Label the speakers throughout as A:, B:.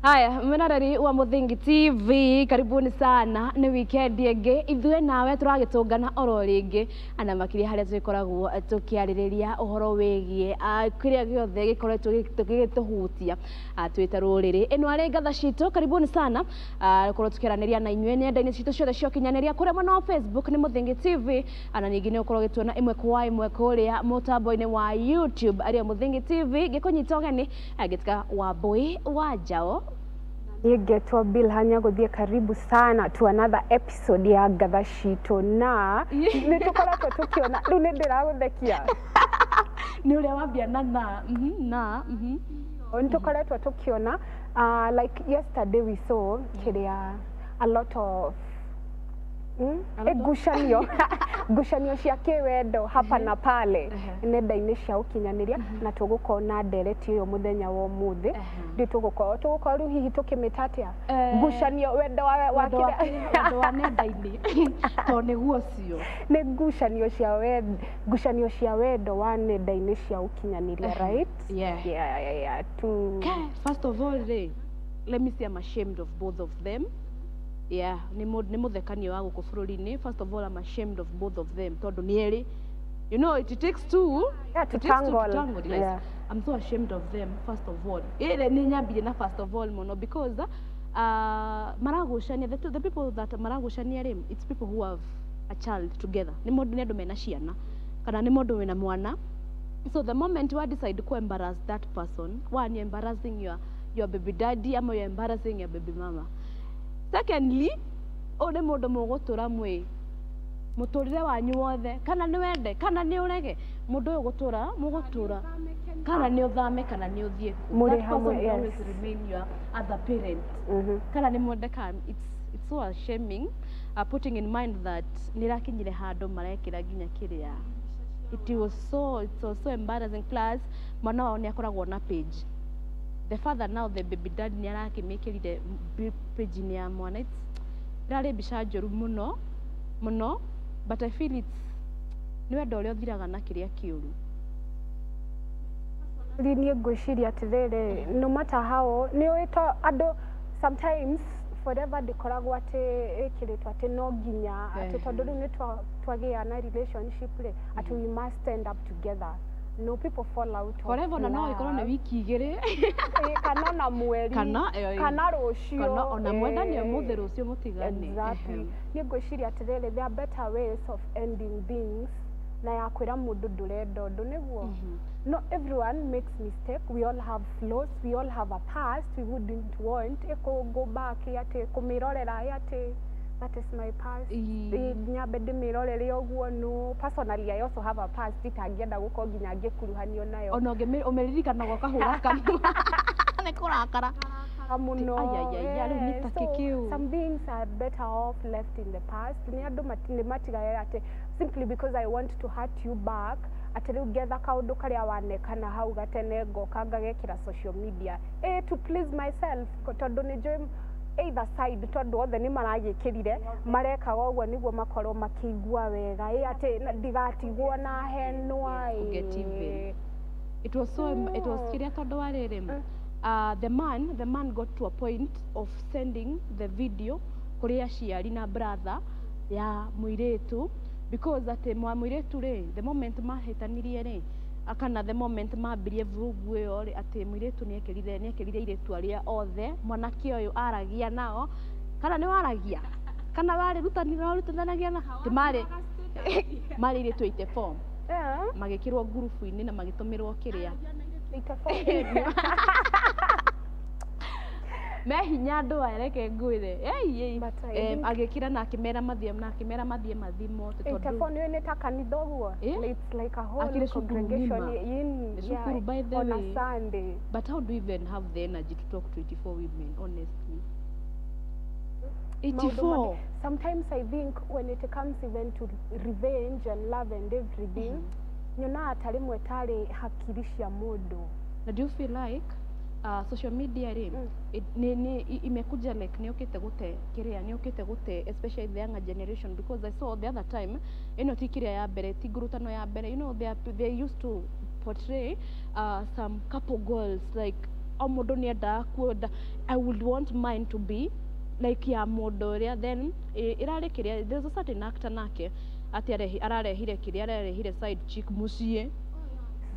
A: Haya, mwenarari wa Muthingi TV, karibuni sana. Ni weekend enge ithue nawe turagitungana oro ringi ana makiri haria twikoragwo tukiaririria uhoro wigie kiria giothe gikoretwo gigituhutia twita ruriri ino ari ngatha citu. Karibuni sana korwo tukiraniria na inywe nenda-ini citu ciothe cia ukinyaniria kuria mwena wa Facebook ni Muthingi TV, ana ningi ni ukorwo gituona imwe kwa imwe kuria mutambo-ini wa YouTube aria Muthingi TV gikunyita ugeni gitika wa boy wa Jao.
B: Yegetwa Bill hanya guthie karibu sana to another episode ya ngatha citu na ni tukoretwo tukiona riu ni ndiraguthekia
A: ni uria wambia na
B: ni tukoretwo tukiona like yesterday we saw kiria a lot of gucanio cia kiwendo hapa na pale nenda-ini cia ukinyaniria na tugukona ndereti uyu muthenya wa umuthi ndi tugukorwo riu hihi tukimitatia gucanio wendo wa
A: nenda-ini to niguo cio
B: ni gucanio cia wendo wa nenda-ini cia ukinyaniria, right?
A: Yeah. First of all, let me say I'm ashamed of both of them. Yeah, ni muthekanio wa guku bururi-ini. First of all, I'm ashamed of both of them. Tondu nieri, you know, it takes two
B: to tangle.
A: Yes. I'm so ashamed of them, first of all. Ile ni nyambire na first of all muno because maragucania, the people that maragucania rim, it's people who have a child together. Ni mundu ni andu mena ciana kana ni mundu wina mwana. So the moment you decide to embarrass that person, one, you're embarrassing your baby daddy, or you're embarrassing your baby mama. Secondly, ode mundu mugutura mwi muturire wanyu wothe kana ni wende kana ni urege mundu uyu gutura mugutura kana ni uthame kana ni uthie
B: muri hamwe.
A: Always remain your other parent. Kana ni mwendeka. It's so shaming, putting in mind that nirakinyire handu marekira ginya kiria. It was so embarrassing. Plus mwana wao ni akoragwo na page. The father now, the baby dad ni arakimikirire page ni ya mwana. It's rari bica njoru muno, but I feel it's ni wendo uria uthiraga na kiria kiuru.
B: Ni ngwiciria atiriri, no matter how ni wito andu sometimes forever ndikoragwo ati ikiritwo ati no nginya ati tondu riu ni twagia na relationship ati we must stand up together. No, people fall out
A: forever na no ikorwo ni wiki igiri
B: kana na mweri kana rucio
A: kana ona mwenda ni umuthi rucio mutigane.
B: Exactly. Ni ngwiciria atiriri, there are better ways of ending things na ya kwira mundu ndurenda undu niguo. No, everyone makes mistake. We all have flaws. We all have a past. We wouldn't want go back ati kumirorera ati that is my past. Nyambe ndimirorere uguo. No, personally I also have a past itangienda guko nginya ngikuruhanio nayo.
A: Ona umeririkana gwa kahura kanwa ni kurakara
B: muno.
A: So
B: some things are better off left in the past. Ni andu matigaye ati simply because I want to hurt you back ati riu getha kaundu karia wanekana hau gatene ngoka ngagekira social media to please myself tondu ni njui either side tondu othe ni maragikirire marekaga uguo niguo makorwo makigua wega ati ndigatigwo na henwa.
A: It was kiria tondu wa riri the man got to a point of sending the video kuri aciari na brother ya muiretu because ati muiretu the moment mahitanirie akana the moment mambirie vurugu iyo ati muiretu ni ekirire iretu aria othe mwanake uyu aragia nao kana ni waragia kana wari rutanagia na mari iretu 84 magikirwo gurupu-ini na magitumirwo kiria mehinya andu areke ngwire agikira na akimera mathie mathimo
B: tondu ni ta kanitha uguo. It's like a whole congregation on a Sunday.
A: But how do you even have the energy to talk to 84 women, honestly? 84.
B: Sometimes I think when it comes even to revenge and love and everything, nyona atari mwetari hakiri cia mundu.
A: Do you feel like social media imekuja like niokite gute kiria niokite gute especially the younger generation because I saw the other time ti kiria ya mbere ti ngurutano ya mbere they used to portray some couple goals like o mundu ni enda kuoda. I would want mine to be like ya mundu ria, then irari kiria, there's a certain actor nake ati ararehire kiria, ararehire side chick mucie.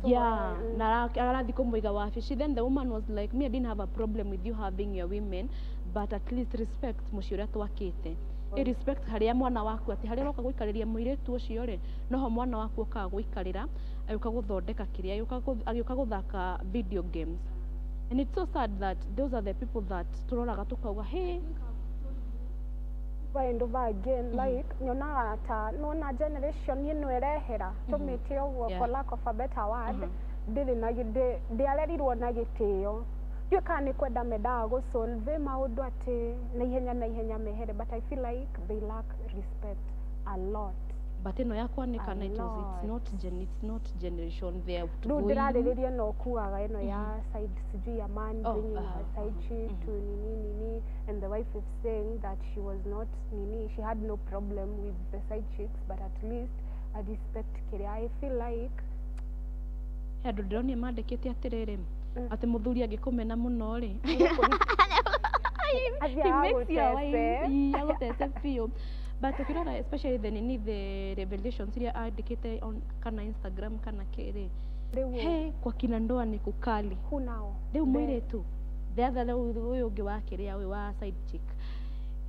A: Yeah, na arathi kumuiga wabici. Then the woman was like, me, I didn't have a problem with you having your women, but at least respect mucie uria twakite. Respect haria mwana waku, ati haria roka guikariria muiretu ucio ri, noho mwana waku okaga guikarira, ayuka guthondeka kiria, ayuka guthaka video games. And it's so sad that those are the people that turoraga tukauga, hey,
B: and over again, like, nyonaga ata nona generation ino erehera tumite uguo for lack of a better word, ndiri na ndiarerirwo na gitio. Ndiũ kana nĩ kwenda mendaga gũsolve maũndũ atĩ naihenya mehere, but I feel like they lack respect a lot.
A: But ino yakwa ni kana it's not generation there to
B: go.
A: Rĩu
B: ndĩrarĩrĩria no kuaga ino ya side sijui ya man bringing her side chick to nini, and the wife is saying that she was not nini, she had no problem with the side chicks, but at least I respect kiria. I feel like
A: andũ ndĩronia mandĩkĩte atĩrĩrĩ, ati muthuri angikumena muno ri he makes your wife agutete biũ. But ukirora especially the revelations iria andikite on kana Instagram kana kiri, hey, kwa kina ndoa ni kukali
B: hunao
A: riu mwiretu the other uyu ungi wa kiria uyu wa side chick,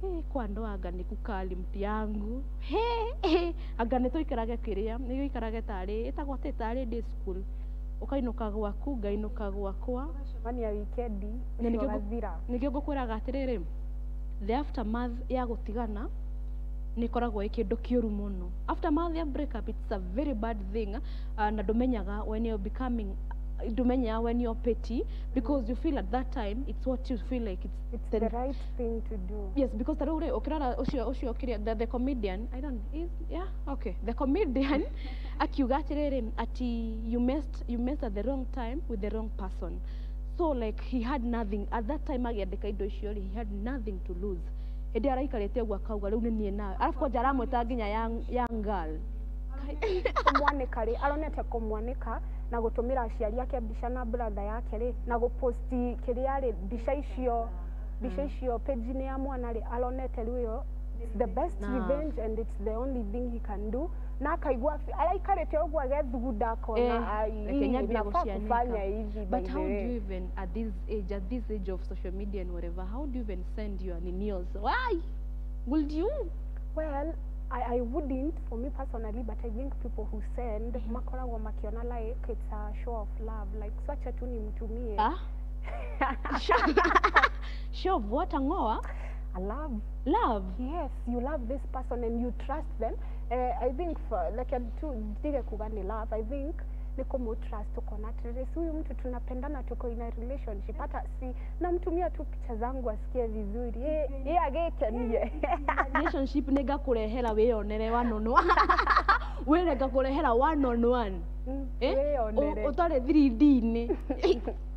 A: hey, kwa ndoa anga ni kukali mti yangu, hey, anga ni tuikarage kiria ni uikarage tari itagwate tari day school, ukainuka gwaku ngainuka gwakwa
B: mania wikendi ucio gathira.
A: Nikio ngukwiraga atiriri, the aftermath ya gutigana nikoragwo ikindu kiuru muno. Aftermath ya breakup, it's a very bad thing, na ndumenyaga when you're becoming, ndumenya when you're petty, because you feel at that time it's what you feel like
B: it's the right thing to do.
A: Yes, because tarure ukirara ucio kiria the comedian, I don't the comedian akiuga atiriri ati you messed at the wrong time with the wrong person. So like he had nothing at that time, agiandika indo icio he had nothing to lose. Edi araikarite gwa kauga riu ni nie nawe, arafu kwa jaramweta nginya young girl
B: kumwanika ri, aronete kumwanika na gutumira aciari ake mbica na brother yake ri, na guposti kiria ri mbica icio page ni ya mwana ri, aronete riu the best revenge and it's the only thing he can do. Na akaigua araikarite uguo agethugunda akona kufanya hivi.
A: But how do you even at this age of social media and whatever, how do you even send your ninios? Why would you?
B: Well, I wouldn't for me personally, but I think people who send makoragwo makiona like it's a show of love, like swacha tu nimtumie.
A: Show of what, Angoa?
B: A
A: love.
B: Yes, you love this person and you trust them. I think for like dige kugani love, I think ni trust uko na trust huyu mtu tunapendana, tuko in a relationship, hata si namtumia tu picha zangu asikie vizuri, yeye agekenie
A: relationship nega kurehera weyonere wanonwa werega kurehera one on one utare 3D ni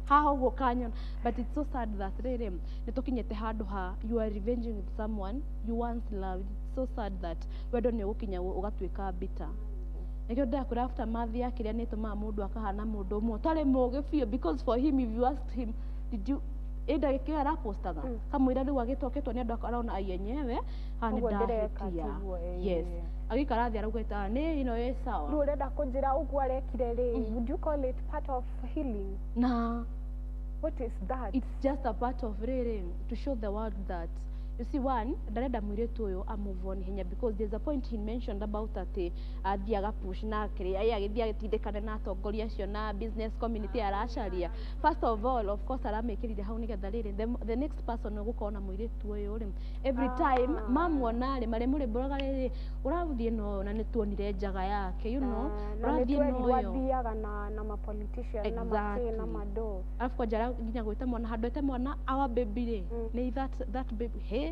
A: haha uguo kanyona. But it's so sad that riri nitukinyete handu ha you are revenging with someone you once loved. It's so sad that wendo ni ugukinya ugatwika bitter. Nikio ndakura aftermath ya kiria nitumaa mundu akahana mundu umwe utari mugi biũ, because for him if you asked him did you ndagĩka arapostaga kamwĩra rĩu agĩtoketwo nĩ andũ arona ayenyewe hani ndahetia. Yes, agĩkara thĩ arauga ta nĩ ino ĩ sawa.
B: Rĩu ũrenda kũnjĩra ũguo arekire rĩ, would you call it part of healing?
A: Nah,
B: what is that?
A: It's just a part of really to show the world that you see, one, ndarenda mwiritu uyu a move on henya, because there's a point he mentioned about ati athiaga push na kiri agithia gitindikane na atongoria acio na business community aracaria. First of all, of course, aramekirire hau nigetha riri the next person ugukona mwiritu uyu ri every time mamwona ri mari muri broga riri urathie no na nituonire njaga yake, you know, urathie no yo
B: athiaga na ma politician na mate na mado
A: alafu kwa jara nginya gwita mwana handwete mwana our baby ri ni that baby hey,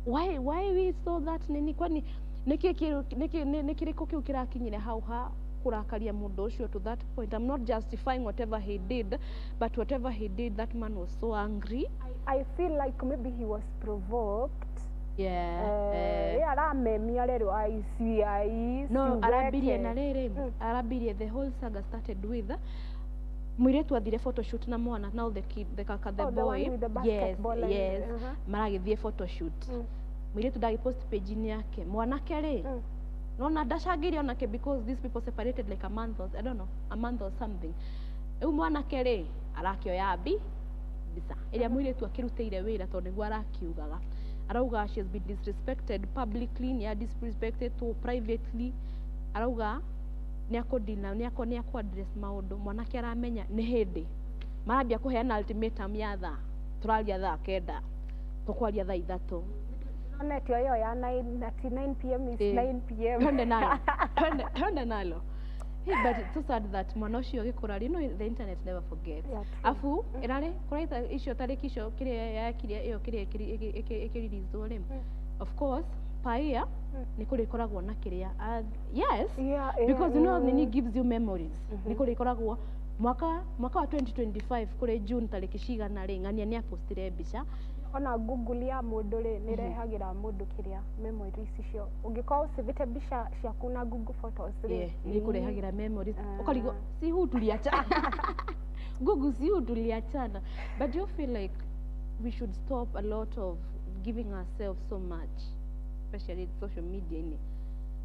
A: why we saw that nini, kwani nikiriko kiu kirakinyire hau ha kurakaria mundu ucio to that point. I'm not justifying whatever he did, but whatever he did, that man was so angry.
B: I feel like maybe he was provoked.
A: Yeah.
B: Aramemia rero
A: no arabirie na rere arabirie the whole saga started with Muiretu athire photoshoot na mwana, now the kid, the kaka, the
B: Oh, the
A: boy,
B: one with the
A: yes,
B: basketball and-
A: yes,
B: uh-huh.
A: maragithie photoshoot. Muiretu ndagipost page-ini yake, mwanake ri, nona ndacangire onake because these people separated like a month or, I don't know, a month or something. Riu mwanake ri, arakioya mbica, iria muiretu akirutĩire wĩra tondũ nĩguo arakiugaga. Arauga she has been disrespected publicly, ni disrespected to privately. Arauga ni ako address maundu, mwanake aramenya ni hindi marambia kuheana ultimatum ya thaa, turaria thaa kenda, tukwaria thaa ithatu.
B: Onetio yo ya 9 p.m. is 9 p.m.
A: Twende nalo. Hey, but it's so sad that mwana ucio gikura, you know, the internet never forgets.
B: Yeah,
A: Afu irare kuraita icio tariki icio kiria yakiria iyo kiria ikiririzo ri, of course paia ni kuri koragwo na kiria, yes, because you know nini gives you memories. Ni kuri koragwo mwaka wa 2025 kuri June tariki cigana ri, ng'ania ni apostire mbica.
B: Ona Google ya mundu ri ni rehagira mundu kiria memories icio. Ungikorwo usivite mbica ciaku na Google Photos ri,
A: ni kurehagira memories. Ukarigo si hu tuliachana. Google si hu tuliachana. But you feel like we should stop a lot of giving ourselves so much, especially social media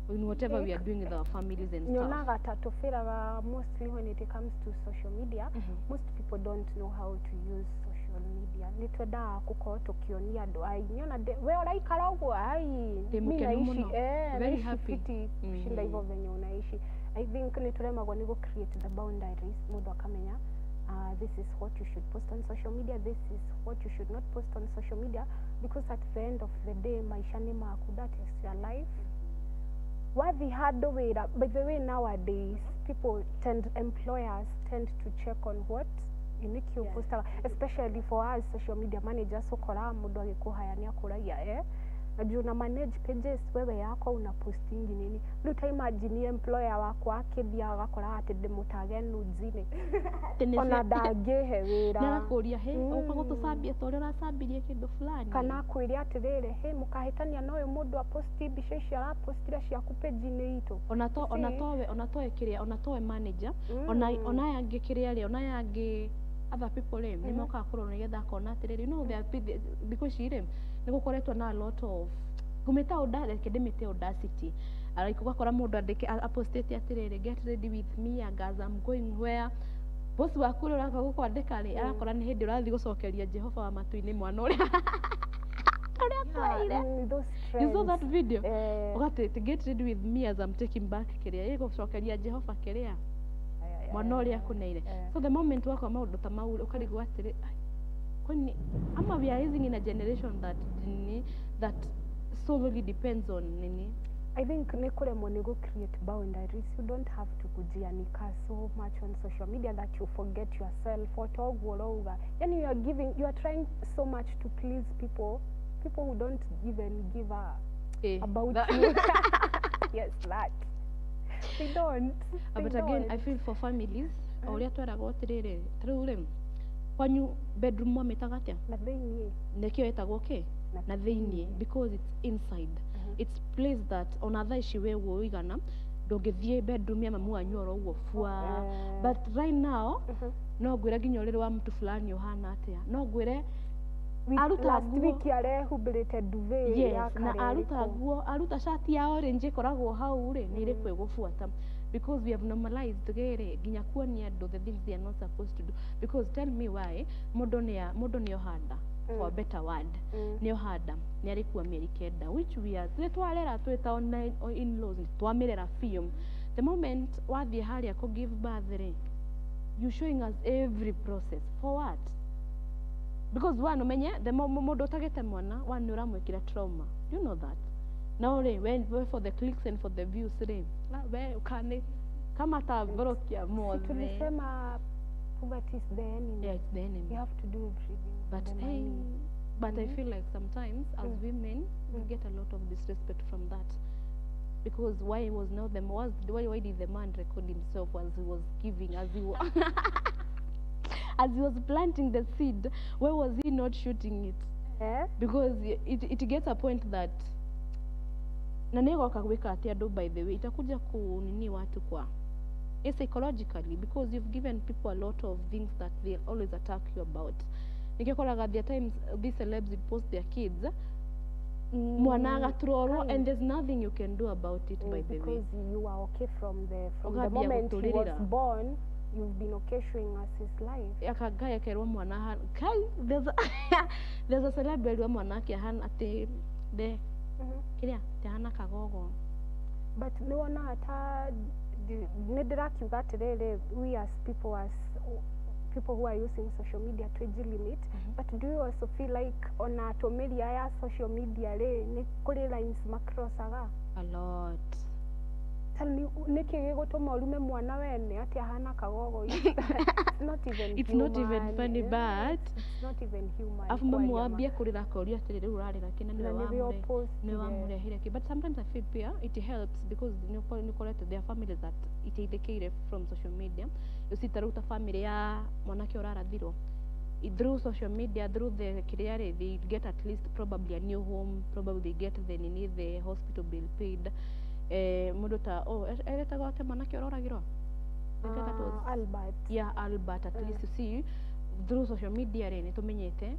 A: in whatever we are doing with our families and stuff.
B: Nyonaga tatufiraga mostly when it comes to social media, most people don't know how to use social media. Nitwenda gukorwo tukionia andu ai nyona we uraikara uguo ai mimi naishi
A: very happy
B: kushinda hivyo venye unaishi. I think nituremagwo ni create the boundaries, mundu akamenya this is what you should post on social media, this is what you should not post on social media, because at the end of the day maisha ni maku, that is your life. Wathi hado wira. By the way, nowadays employers tend to check on what you post, especially for us social media managers. Ukora mundu agikuhaya ni akuragia najua na manage pages wewe yako una posting nini, ndio imagine employer wako akithia agakora ati ndimutage nuzine ona ndagehe wira
A: na kuria he uko gutusambia tore rasambirie kindu fulani
B: kana kwiria atiriri he mukahitania no uyu mundu aposti mbica icio arapostira ciaku page-ini itu
A: ona towe kiria ona towe manager ona yangi kiria ri ona yangi other people ni moka kurona nigetha kona atiriri, you know, because ire ni gukoretwo na a lot of kumeta academic audacity, like ugakora mundu andike apostete atiriri, get ready with me guys, I'm going where boss waku uraka gukwandika ri arakora ni hindi urathi gucokeria Jehova wa matu-ini mwana uria you saw that video ugate to get ready with me as I'm taking back kiria gucokeria Jehova kiria mwana uria kuneire. So the moment wako maundu ta mau ukarigwa atiri kwani ama we are raising in a generation that solely depends on nini.
B: I think ni kuremwo ni create boundaries. You don't have to kujianika so much on social media that you forget yourself. Yani you are trying so much to please people who don't even give about you. Yes, that they don't.
A: But again, I feel for families uria tweraga atiriri tru kwanyu bedroom mwa metagatia
B: na thini
A: nekio etagwo ke na thini because it's inside. It's place that ona thaa ici we woigana ndungithie bedroom ya mamu wanyu oro uguo fua. But right now no ngwire nginya uriri wa mtu fulani uhana atia, no ngwire
B: last week arehumbirite duvet
A: ya kare na aruta shati ya orange koragwo hau ri ni iri kwigubuata because we have normalized together nginya kuonia andu the things they are not supposed to do. Because tell me why mundu ni ohanda for a better word ni ohanda ni arikuwa mieri kenda, which we are twarera twita online or in-laws twamirera film. The moment wathie haria ku give birth you showing us every process for what? Because one umenye the mundu utagete mwana one uramwikira trauma, you know that. Now when for the clicks and for the views we ukane kama tabrokia more
B: tulisema poverty is the enemy.
A: Yeah, it's the enemy.
B: You have to do everything.
A: But I feel like sometimes as women we get a lot of disrespect from that. Because why did the man record himself as he was giving, as he was as he was planting the seed? Why was he not shooting it? Because it gets a point that na nego akaweka ati ado, by the way itakuja kunini watu kwa psychologically, because you've given people a lot of things that they always attack you about. Nikikoraga there times these celebs will post their kids mwana agaturorwo and there's nothing you can do about it, by the way.
B: Because you are okay from the moment he was born, you've been okay showing us his life.
A: Akagaya kerwa mwana kai there's a celebrity wa mwana ke han ate de kiria te hana kagogo.
B: But no one hata nidirakiuga atiriri, we as people who are using social media to limit, but do you also feel like on a tomeria ya social media re ni kuri lines macrossaga
A: a lot?
B: Tell me, niki gigutuma urume mwana wene ati ahana kagogo? It's not even
A: funny, but
B: it's not even human.
A: Afu mamwambia kurira koria atiriri urarira kina ni wamurehire ki. But sometimes I feel pia it helps because you collect their families that iteithikire from social media. Usitaruta family ya mwanake urarathirwo through social media, through the career, they get at least probably a new home, probably get the hospital bill paid. Mundu ta eretaga ate mwanake uraragirwo
B: Albert.
A: Yeah, Albert. At least you see through social media ni tumenyete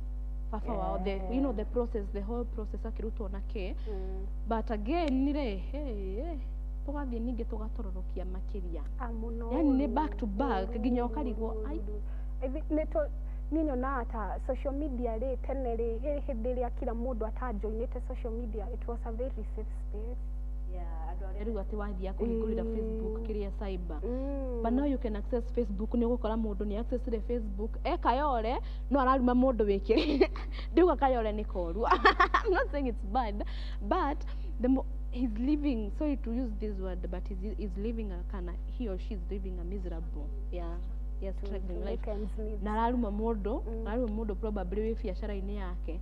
A: papa wao the process, the whole process akirutwo nake. But again nire tugathie ninge tugatororokia makiria, yani ni back to back ginya ukarigwo
B: ninyo na ata social media re tene re hindi ria kila mundu atajoinite social media, it was a very safe space.
A: Rĩu ati wathia kuhingurira Facebook kiria cyber, but now you can access Facebook. Ni gukora mundu ni access the Facebook kayore no araruma mundu wikire ndiuga kayore ni koru. I'm not saying it's bad, but he's living, sorry to use this word, but he's living he or she is living a miserable struggling life. Na araruma mundu probably wi biacara-ini yake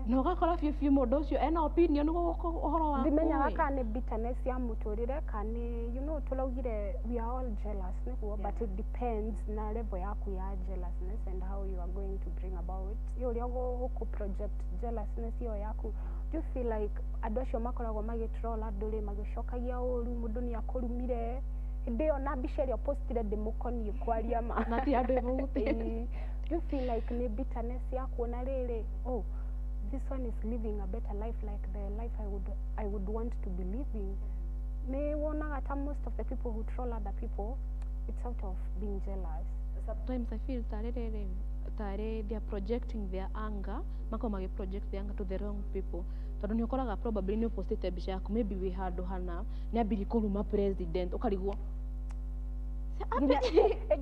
A: no gakora fiu mundu ucio ena opinion uhoro wa
B: ndimenyaga kana bitterness ya muturire kana tulaugire we are all jealous niguo, but it depends na level yaku ya jealousness and how you are going to bring about uria guku project jealousness yo yaku. Do you feel like andu acio makoragwo magitroll andu ri magicokagia uru mundu ni akurumire ndio na bisheri postire demokoni kwaria ma
A: nati andu ebuti?
B: Do you feel like ni bitterness ya kuona riri this one is living a better life like the life I would want to be living? Me wona that most of the people who troll other people, it's out of being jealous.
A: Sometimes I feel they are projecting their anger, project their anger to the wrong people. Tondu ni ukoraga probably ni postete bicha yaku maybe we handu hana ni ambiri kuruma president ukarigwo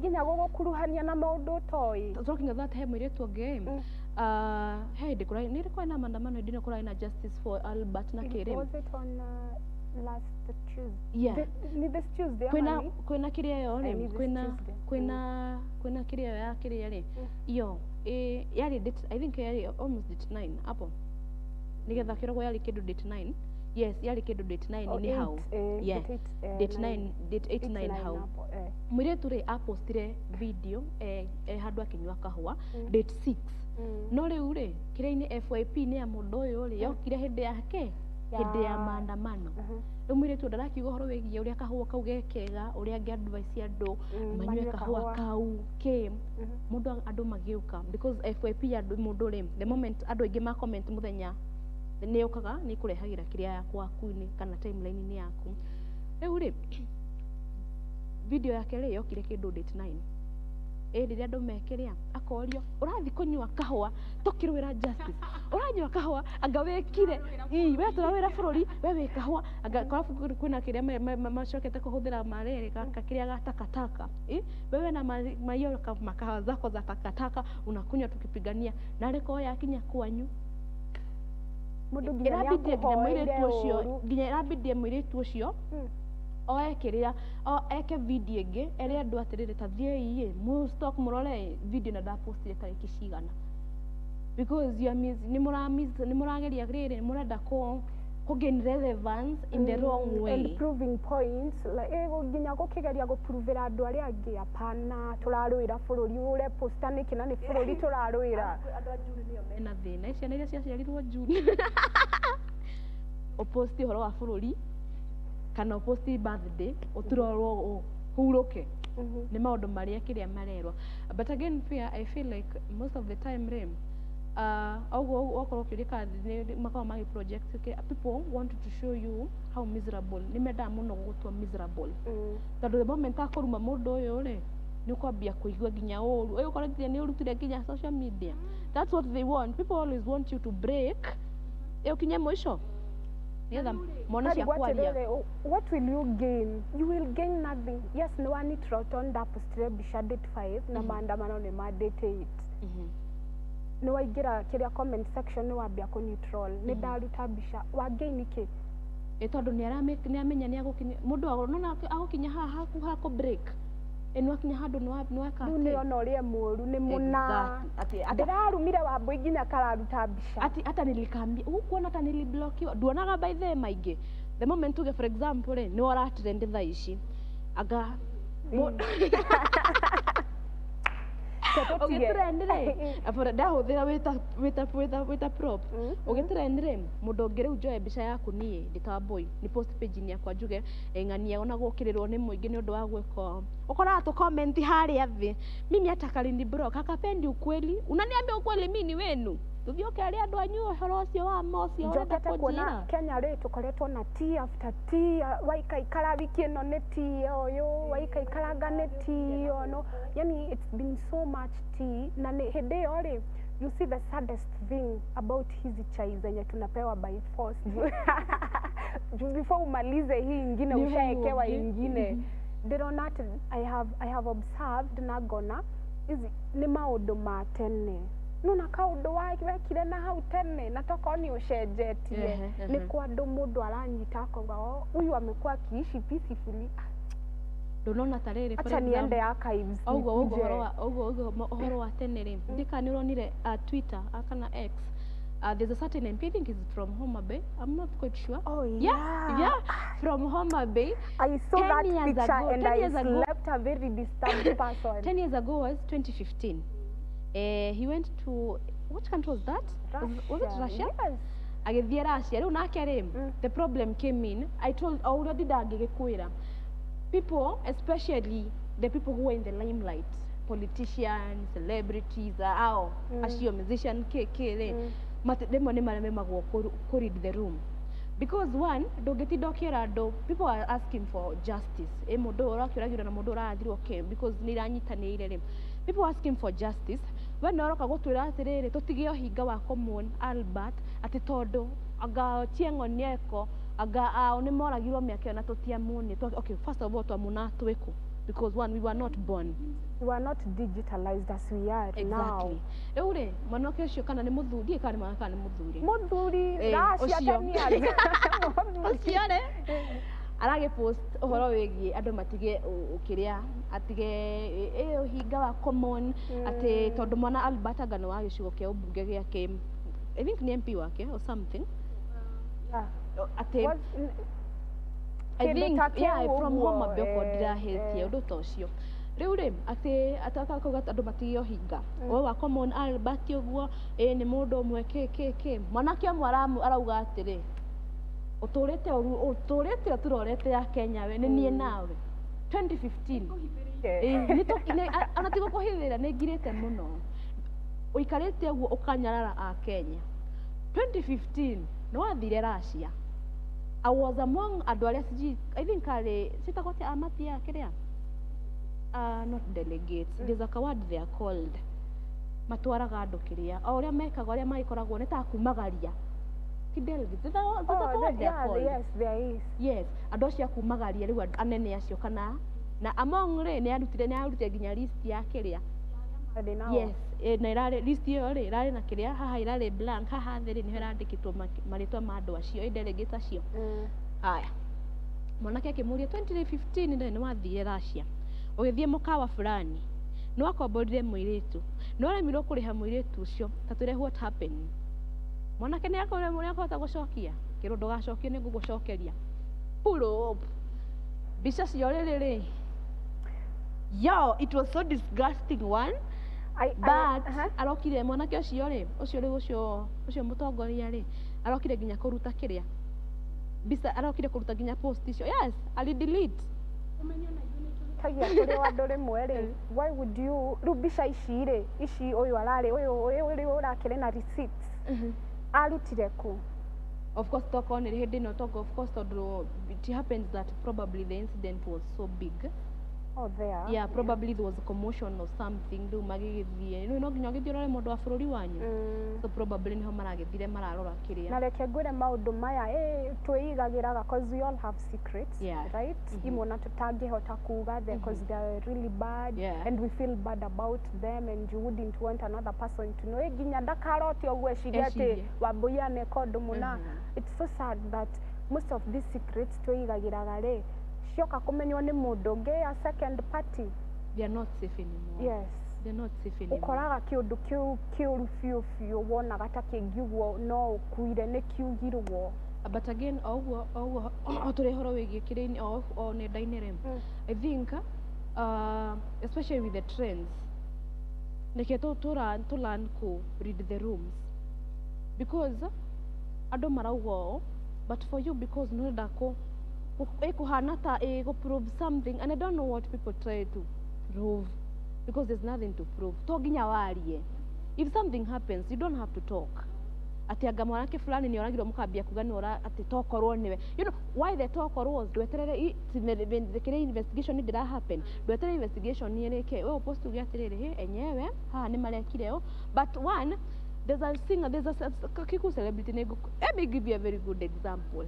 B: ginya gukuruhania na maundu toi.
A: Talking of that, he mwiretu game hey ni kwa na maandamano ndino kora ina justice for Albert na Kerem.
B: Was it on last Tuesday?
A: Yeah.
B: This Tuesday.
A: Kwena kiria yo ni kwena kiria ya kiria ri iyo yari date, I think yari almost date 9 hapo nigetha kirogo yari kindu date 9. Yes, yari kindu date 9 ni how date 8 9 how mwiretu ri apostire video handu akinywa kahua date 6 no riu ri kiria-ini FYP ni ya mundu uyu ri yokire hindi yake hindi ya maandamano. Riu mwiretu ndarakiuga uhoro wigie uria kahua kau gekega uria angi advice andu manywe kahua kau mundu andu magiuka because FYP ya mundu ri the moment andu aingi ma comment muthenya ni ukaga ni kurehagira kiria yaku aku-ini kana timeline ni yaku. Riu ri video yake ri yokire kindu date 9 riria andu mekiria akorio urathi kunywa kahua tukirwira justice uranywa kahua anga wekire we turawira bururi we wi kahua anga korabu kwina kiria macokete kuhuthira marere kaka kiria gatakataka wewe na mayo makahawa zako za takataka unakunywa tukipigania na riko yakinya kwanyu
B: mundu nginya mwiretu
A: ucio nginya irabidie mwiretu ucio oe kiria eke video ingi eri andu atiriri ta thie mu stock murore video na ndapostire tariki cigana because you miss ni murageria riri murenda ku gain relevance in the wrong way
B: and proving points like nginya gukigeria guprovera andu aria angi apana turarwira bururi ure posta niki na ni bururi turarwira
A: andu a June niyo mena thina icio niria ciaciarirwo June oposti horo wa bururi kana oposti birthday uturorwo huroke nĩ maũndũ marĩa kĩrĩa marerwo. But again pia I feel like most of the time rem okorwo kĩrĩa nĩ makorwo magi project people want to show you how miserable nĩ mendaga mũno gũgũtua miserable tondũ the moment akoruma mũndũ ũyũ rĩ nĩ ũkwambia kũigua nginya ũru ũyũ ũkorwo nĩ ũrutire nginya social media. That's what they want. People always want you to break ũkinye mũico nĩgetha mone cia kwaria.
B: What will you gain? You will gain nothing. Yes, no one it rotonda postrebisha date 5 na maandamano nĩ ma date 8. Nĩ waingĩra kĩrĩa comment section nĩ wambia kũ neutral nĩ ndaruta mbica wa gain kĩ
A: tondũ nĩ amenya nĩ agũkinya mũndũ agũkinya agũkinya haha haku break eno akinya handu nĩ weka
B: rĩu nĩ ona ũrĩa mũru nĩ mũna ndĩrarumire Wambui nginya kararuta mbica
A: hata nilikambia hukuona hata niliblokiwa nduonaga by the maingĩ the moment uge for example nĩ ora trend thaa ici aga ugitrendire afora ndahũthĩra wĩta prop ugitrendire mũndũ ũngĩ rĩu njoe mbica yaku niĩ ndĩ Wambui ni post page ni yakwa njuge ng'ania ona gũkĩrĩrwo nĩ mũingĩ nĩ ũndũ wa gwĩka ukoraga tu comment harĩa thĩ mimi hata kalini bro kakapendi ukweli unaniambia ukweli mimi ni wenu tuthioke arĩa andũ anyu ũhoro ũcio wa mocio
B: ũrenda kũnjĩra Kenya rĩ tũkoretwo na tea after tea waikaikara wiki ĩno nĩ tea ũyũ waikaikaranga nĩ tea ono yani it's been so much tea na hĩndĩ ĩyo rĩ you see the saddest thing about hizi chai zenye tunapewa by force before umalize hii ingine ushaekewa ingine ndĩrona atĩ I have observed na ngona hizi nĩ maũndũ ma tene nona kaundu wekire na hau tene na tokorwo nĩ ũcenjetie nĩ kwa andũ mũndũ aranyita akoiga huyu amekuwa akiishi peacefully
A: ndonona tarĩrĩ
B: acha niende archives
A: ũhoro wa tene rĩ ndika nĩ ũronire Twitter kana X there's a certain MP, I think it's from Homa Bay. I'm not quite sure.
B: Oh yeah,
A: from Homa Bay.
B: I saw that picture and I slept a very disturbed person.
A: 10 years ago was 2015. He went to what country was that? Was it Russia?
B: Yes.
A: Agithie Russia. Rĩu nake rĩ the problem came in. I told already ndangĩgĩkwĩra. People, especially the people who are in the limelight, politicians, celebrities, acio musician KK rĩmwe nĩ maremagwo kũ read the room because one ndũngĩtinda ũkĩra andũ people are asking for justice mũndũ ũrakĩũragĩrwo na mũndũ ũrathirwo ke because nĩ iranyitanĩire rĩ people asking for justice we nĩ ũroka gũtwĩra atĩrĩrĩ tũtige ũhinga wa Common Albert atĩ tondũ anga Ochieng' Onieko anga ao nĩ moragirwo mĩaka na tũtiamũni okay first of all twamũna twĩkũ because one we were not born
B: we are not digitalized as we are now
A: rĩu rĩ mwanake ũcio kana nĩ mũthuri kana nĩ
B: mũthuri Russia Kenya
A: ũcio rĩ arage post ũhoro wĩgiĩ andũ matige ũkĩrĩa atige ũhinga wa Common atĩ tondũ mwana Albert Ngano wa gĩcigo kĩa ũmbunge gĩake I think nĩ MP wake or something atĩ I think from Homa Bay ndĩrahĩtie ũndũ ta ũcio rĩu rĩ atĩ atakaga andũ matige ũhinga we wa Common Albert ũguo nĩ mũndũ ũmwe KK mwanake ũmwe arauga atĩrĩ ũtũrĩte turorete ya Kenya we nĩ niĩ nawe 2015 ona tigo kũhithĩra nĩ ngirĩte mũno ũikarĩte ũguo ũkanyarara a Kenya 2015 nĩ wathire Russia I was among andũ arĩa I think sitakote amati ya kĩrĩa not delegates there's a word they are called matwaraga andũ kĩrĩa o ũrĩa mekaga ũrĩa magĩkoragwo nĩ ta kumagaria delegates
B: yes there is
A: yes andũ acio kumagaria rĩu anene acio kana na among rĩ nĩ arutire nginya list ya kĩrĩa yes na irarĩ list ĩyo rĩ irarĩ na kĩrĩa haha irarĩ blank haha thĩ rĩ nĩho irandĩkĩtwo marĩtwa ma andũ acio delegates acio haya mwanake akĩmũria 2015 nĩ wathire Russia ũgĩthiĩ mũkawa fulani nĩ wakomborire mũirĩtu nĩ waremirwo kũrĩha mũirĩtu ũcio ta twĩre what happened mwanake nĩ akahota gũcokia kĩrũ ndũgacokio nĩ ngũgũcokeria pull up mbica cio rĩrĩ yo it was so disgusting one but arokire mwanake ũcio rĩ ũcio mũtongoria rĩ arokire nginya kũruta kĩrĩa mbica arokire kũruta nginya post icio yes ali delete
B: tũhutagia tũrĩ o andũ rĩmwe rĩ, why would you rĩu mbica ici rĩ, ici ũyũ ararĩ ũyũ ũrakĩrĩ na receipts arutire ku?
A: Of course, talk on it. No talk. Of course, it happens that probably the incident was so big.
B: Oh, there.
A: Yeah, probably there was a commotion or something. Do magigithie. No ngigithie rore mundu wa bururi wanyu. So probably niho maragithire mararora kiria.
B: Na reke ngwire maundu maya twigagiraga because we all have secrets, right? Imwe na tutangihota kuga because they are really bad, and we feel bad about them, and you wouldn't want another person to know. Ginya ndakaroti ogwe ciria ati wambuya kondu muna. It's so sad that most of these secrets twigagiraga ri cioka kumenywo ni mundu ungi a second party.
A: They are not safe anymore.
B: Yes.
A: They're not safe anymore.
B: Ukoraga kiundu kiuru fiu wonaga ta kingiguo no ukuire ni kiugirwo.
A: But again, turehoro wigie kirini o nenda-ini ri, I think especially with the trends, nike to learn ku read the rooms, because andu marauga, but for you, because nurenda kuhana ta go prove something, and I don't know what people try to prove, because there's nothing to prove. To ginya warie. If something happens, you don't have to talk. Ati anga mwanake fulani ni oragirwo mukambia kuganora ati tokorwo niwe. You know why the talk was dweterere the investigation did that happen. Dweterere investigation ni reke we post to get enyewe ha ni marekireo, but one, there's a singer, there's a kiku celebrity nego. Let me give you a very good example.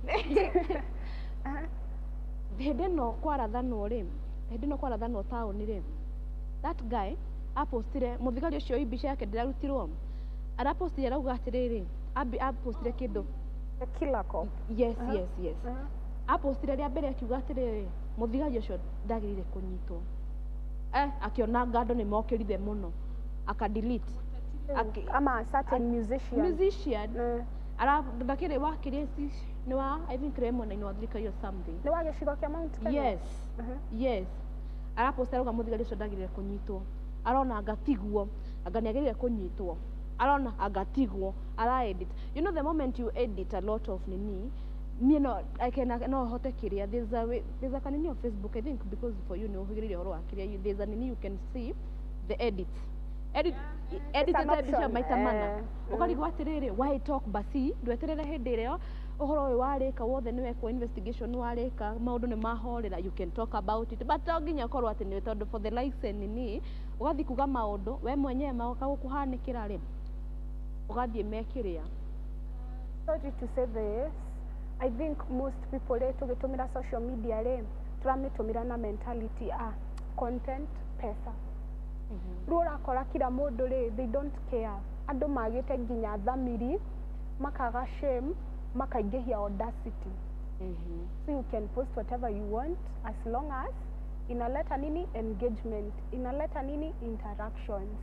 A: Hede no kwarathano town ri, that guy apostire muthigari ucio ibisha yake ndirarutirwo, arapostire arauga atiriri apostire kindu
B: the killer cop.
A: Yes. Apostire ria mbere akiuga atiriri muthigari ucio ndagirire kunyitwo, akiona ngando ni mokirire muno aka delete
B: ama certain musician
A: bakire wakire ni wa I think Raymond ni wathirika yo something
B: ni wa gicigo kia Mount Kenya.
A: Yes araposta arauga muthigari ucio ndagirire kunyitwo, arona agatigwo anga niagirire kunyitwo, arona agatigwo, ara edit. You know the moment you edit a lot of nini, me no I can no hote kiria, there's a kanini on Facebook, I think, because for you know hugirire horo akiria, there's a nini you can see the edits. Edit editor maita mana ukarigwo atiriri why talk basi ndweterere hindi irio uhoro uyu warika wothe niwe kwa investigation warika maundu ni mahorera, you can talk about it, but nginya korwo ati ni tondu for the likes and nini ugathi kuga maundu we mwenyewe magoka gukuhanikira ri ugathie mekiria.
B: Sorry to say this, I think most people tugitumira social media ri turamitumira na mentality content pesa. Rurakora kila mundu ri, they don't care. Andu magite nginya thamiri makaga shame makaingehia audacity. So you can post whatever you want as long as inaleta nini engagement, inaleta nini interactions.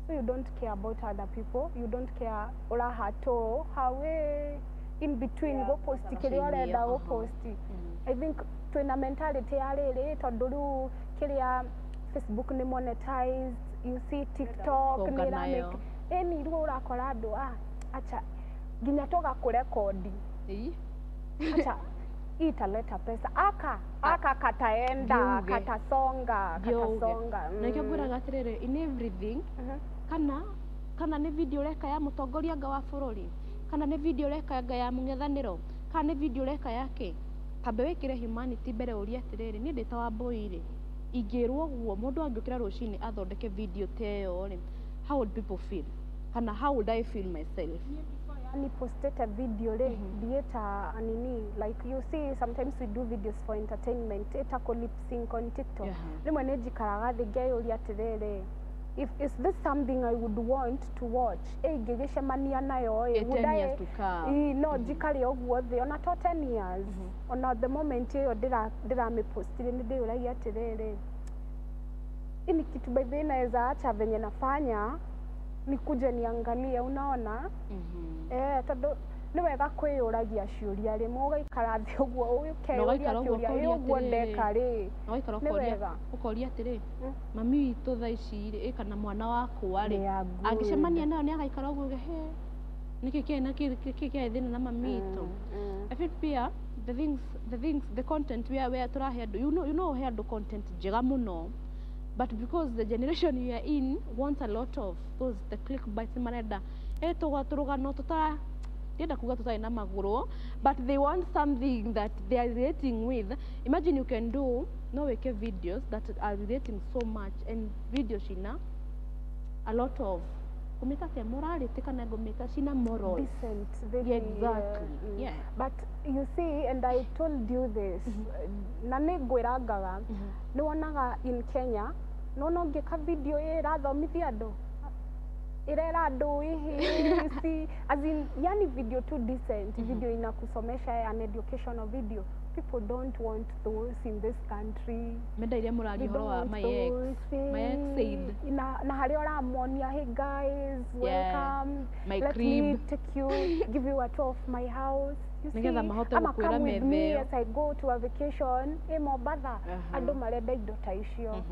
B: So you don't care about other people, you don't care urahato hawe in between go post kiria urenda go post. I think twina mentality ya riri tondu riu kiria Facebook ni monetized, you see TikTok ni make any ru urakora andu acha ginya toga kurekodi acha italeta pesa aka kataenda katasonga
A: na ikiguraga atiriri in everything kana ni video reka ya mutongoria nga wa bururi, kana ni video reka nga ya mung'ethaniro, kana ni video reka yake, kambe wikire humanity mbere uria atiriri ni ndita wa boire igirwo guo mundu angiukira rucini athondeke video teyo ri, how would people feel, kana how would I feel myself?
B: Ni posted a video re dieta nini, like you see sometimes we do videos for entertainment, eta ko lip sync on TikTok. Rimwe ne jikaraga the guy uri atirere, if is this something I would want to watch, ngigicemania nayo would I no jikari ogwo the ona to 10 years ona the moment yo dira me postire ni ndio uragia atirere ini kitu by the naweza acha venye nafanya nikuje niangalie, unaona tondu ni wega kwiyuragia ciuria ri mugaikara thi uguo ukeyuria ciuria uguo ndeka ri
A: ni wega ukoria atiri mami witu tha ici ri kana mwana wakwa ri angicemania nayo ni agaikara uguo he niki kena kiki thina na mami witu. I feel pia the content where turahead, you know head content njega muno, but because the generation you are in wants a lot of those the clickbait marenda tugatũrũga no tutara ndenda kuga tutari na magũrũ, but they want something that they are relating with. Imagine you can do no weke videos that are relating so much, and videos cina a lot of kumeka cia morality kana ngumeka cina moral
B: decent,
A: yeah, exactly yeah.
B: But you see, and I told you this, na nĩ ngwĩrangaga nĩ wonaga in Kenya no ngĩka video ĩrathomithia andũ irera andũ hihi as in yani video too decent, video inakusomesha, an educational video. People don't want those in this country.
A: Menda ile murali horo wa my ex said
B: na hari oramonia, hey guys, welcome,
A: my
B: let
A: crib,
B: me take you, give you a tour of my house. You see,
A: ama
B: come with me as I go to a vacation Mombasa. Andu marenda indo ta icio.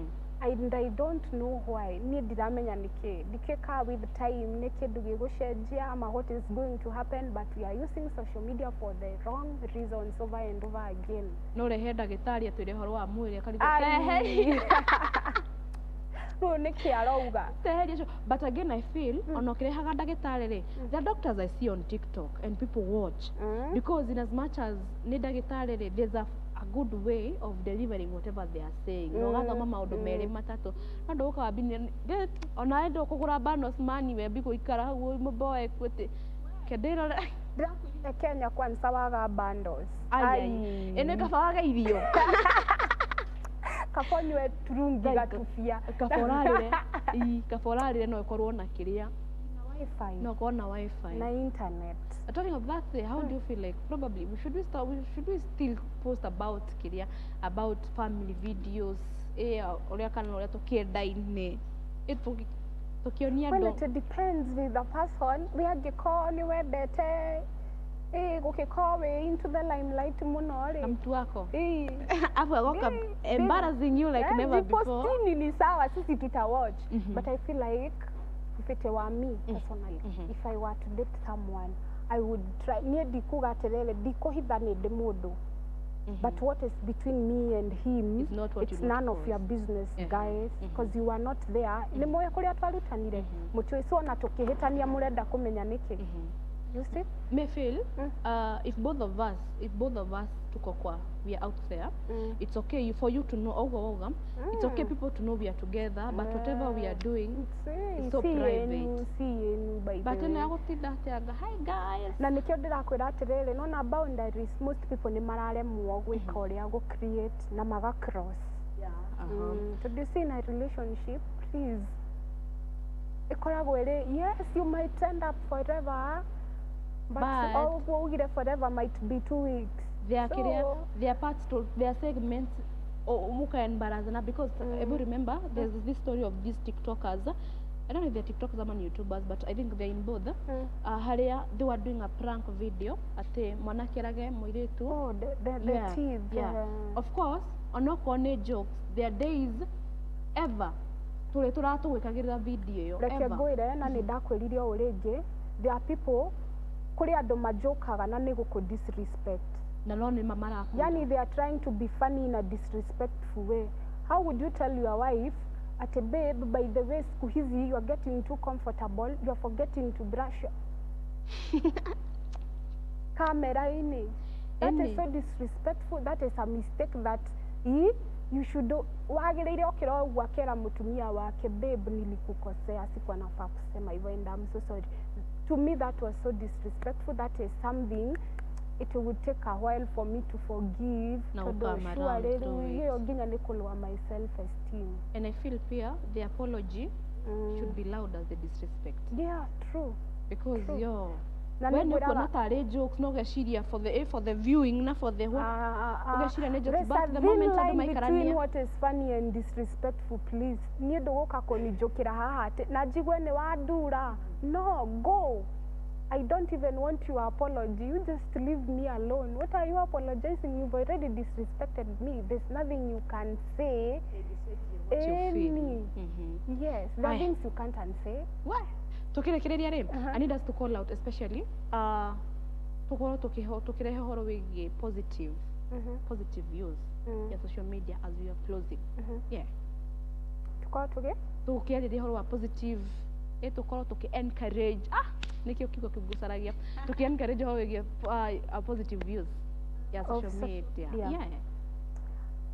B: And I don't know why. Ni ndiramenya niki dikeka with time niki ndugigucenjia ama what is going to happen, but we are using social media for the wrong reasons over and over again.
A: No rehe ndagĩtarĩ atwĩre horo wa mwĩrĩ akarigwo tehe
B: no niki arauga
A: tehe. But again I feel ono kirehaga ndagĩtarĩ rĩ, the doctors I see on TikTok and people watch because in as much as ni ndagĩtarĩ rĩ, there's a good way of delivering whatever they are saying. No gathoma maundu merĩ matatũ no nduka wambini ona endo kugura bundles mani we biko ikara hau mboe kwete kedero
B: Kenya kwanza waga bundles
A: ene kafaga irio
B: kafonywe turungi gatufia
A: kaforarire no ikorwo na kiria
B: wifi
A: no kona wifi
B: na internet.
A: Talking of that, how do you feel like probably should we still post about kiria, about family videos oria kana oria tukiendaine tukionia
B: well, it depends with the person. We had the call ni wendete gukikoo we into the limelight muno ri
A: mtu wako afu agoka embarrassing you like never before.
B: Postini ni sawa, sisi tuta watch, but I feel like if it were me personally, if I were to date someone, I would try nie dikuga atirere dikuhitha ni ndi mundu, but what is between me and him, it's none of your business guys, because you are not there. Ni moyo kuria twarutanire mutwiso na tukihitania murenda kumenya niki. You see?
A: May feel if both of us tuko kwa we are out there, it's okay for you to know it's okay people to know we are together, but whatever we are doing it's so private. But na gutinda tianga hi guys
B: na nikio ndirakwira atiriri no na boundaries most people ni mararemwo gwika uria go create na maga cross. So do you see in a relationship, please ikoragwo iri yes you might end up forever, but all forever might be 2 weeks. Their parts to their segments muka embarrassana because ever remember there's this story of these TikTokers. I don't know if they're TikTokers or YouTubers, but I think they're in both. Haria they were doing a prank video ate mwanake rage moiretu. Oh, the teeth.
A: Yeah. Of course, onokone jokes. There are days ever tule turatu gwikagirira video yo
B: ever. Reke ngwire na ni ndakwiririe o ringi, there are people kuri andu majokaga na ni guku disrespect.
A: Na no ni mamara.
B: Yani they are trying to be funny in a disrespectful way. How would you tell your wife at a babe, by the way, siku hizi you are getting too comfortable, you are forgetting to brush camera ini. That is so disrespectful. That is a mistake that you should wagireire okira gwakera mutumia wake, babe nilikukosea, sikuwa nafaa kusema hivyo and I'm so sorry. To me that was so disrespectful. That is something it would take a while for me to forgive. My self-esteem.
A: And I feel fear the apology should be loud as the disrespect.
B: Yeah, true.
A: Because when you not a jokes, no geshiria for the viewing, not for the whole. But the moment
B: I between what is funny and disrespectful, please. Ni dogoka koni jokira haha. Najigwe ne wadura. No, go. I don't even want your apology. You just leave me alone. What are you apologizing? You've already disrespected me. There's nothing you can say. Yes, there are things you can't unsay.
A: Why? I need us to call out, especially tukorwo tukirehe horo wigie positive use ya social media as we are closing. Yeah.
B: Tukorwo
A: tukiarĩria horo wa positive tukorwo encourage nikio kiugo kigucaragia encourage horo wigie a positive use ya social media. Yeah.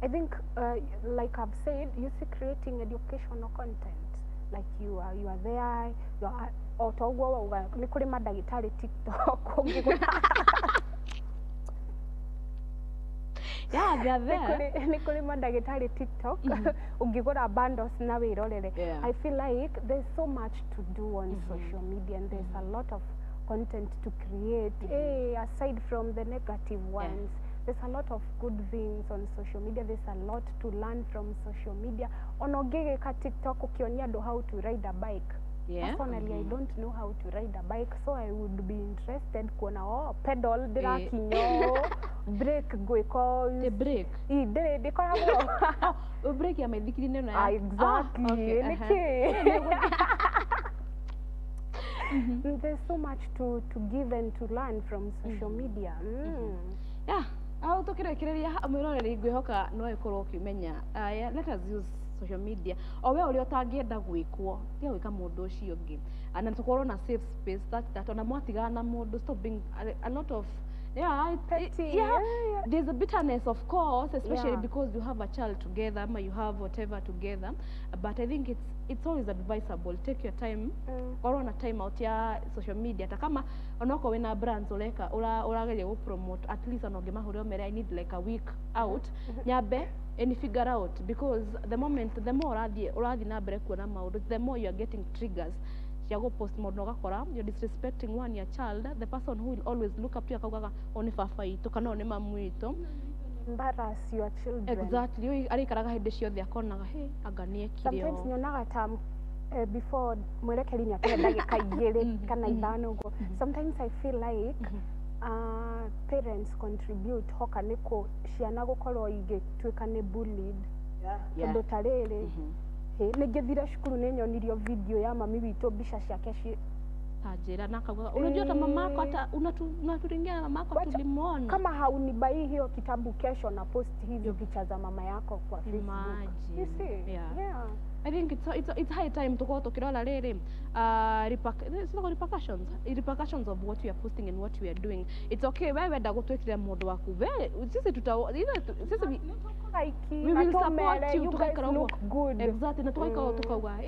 B: I think, like I've said, you see creating educational content. Like you are there, you are otogwo ni kuri madagitari TikTok.
A: Yeah, they are there.
B: Ni kuri madagitari TikTok. Ungigura bundles na wirorere. I feel like there's so much to do on social media, and there's a lot of content to create. Aside from the negative ones. There's a lot of good things on social media. There's a lot to learn from social media. Onogege ka TikTok ukionia do how to ride a bike. Personally, I don't know how to ride a bike, so I would be interested kuona pedal dira kinyo brake gwiko
A: the brake
B: de koragwo
A: brake ya maithikiri neno ya
B: exactly There's so much to give and to learn from social media.
A: Yeah. Tukirekereria mwiroreri ngwihoka no ikorwo ukimenya let us use social media o we uri utangienda gwikwo tia gwika mundu ucio ungi na tukorwo na safe space that ona mwatigana na mundu stop being a lot of there's a bitterness, of course, especially because you have a child together, you have whatever together. But I think it's always advisable. Take your time, or on a time out ya social media. Takama onoko wena brands oleka urageje go promote at least anogema hureo mere I need like a week out. Nyabe and figure out, because the more urathi na bere kuona maundu, the more you are getting triggers. Go post mode nogakora you're disrespecting your child, the person who will always look up to you akaga oni fafa itu kana oni mamu itu,
B: embarrass your children.
A: Exactly. Ari karaga hinde ciothe akonaga aganie kirio.
B: Sometimes nyonaga tam before mwerekeri ni atenda ndagika igiri kana ithano go. Sometimes I feel like parents contribute hoka niko ciana gukorwo igituika ni bullied. Tondu tariri ningithire cukuru ni nyonirio video ya mami witu mbica ciake
A: tajira na kauga unajua hata mamako hata unaturingia mamako tulimwona
B: kama haunibai hiyo kitabu kesho na post hizo picha za mama yako kwa Facebook. You see? Yeah.
A: I think it's high time to go to kirora riri repercussions of what we are posting and what we are doing. It's okay wewe wenda gutwikira mundu waku sisi we will support you
B: to guys look good.
A: Exactly. Na tukaika tukauga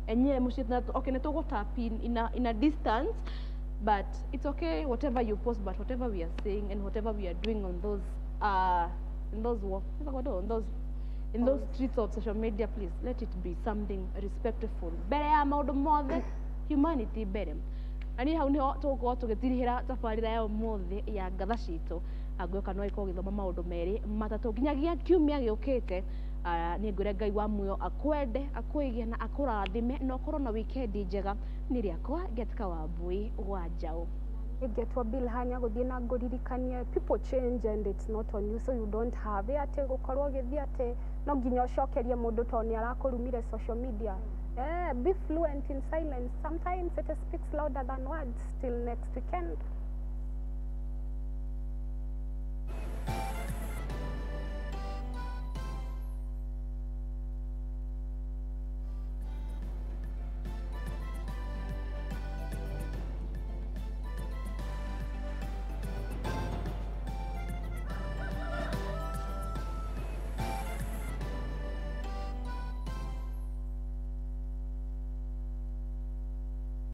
A: enye mushitna okay netugo tap in a distance, but it's okay whatever you post, but whatever we are saying and whatever we are doing on those in those streets of social media, please let it be something respectful. Bere ya maundu mothe humanity bere. Ani hau ni tugo tugitirihira tafarira ya mothe ya ngatha citu agweka no iko githoma maundu meri matatu nginyagia kiumia giukite. Ni ngure Ngai wa muyo akwende akwigie na akurathime no korwo na weekend njega ni riakwa Getka Wambui gwa Njau.
B: Getwa bill hanya guthie na nguririkania people change and it's not on you, so you don't have ate gukorwo githie ate no nginya ucokerie mundu to ni arakurumire social media. Be fluent in silence. Sometimes it speaks louder than words. Till next weekend.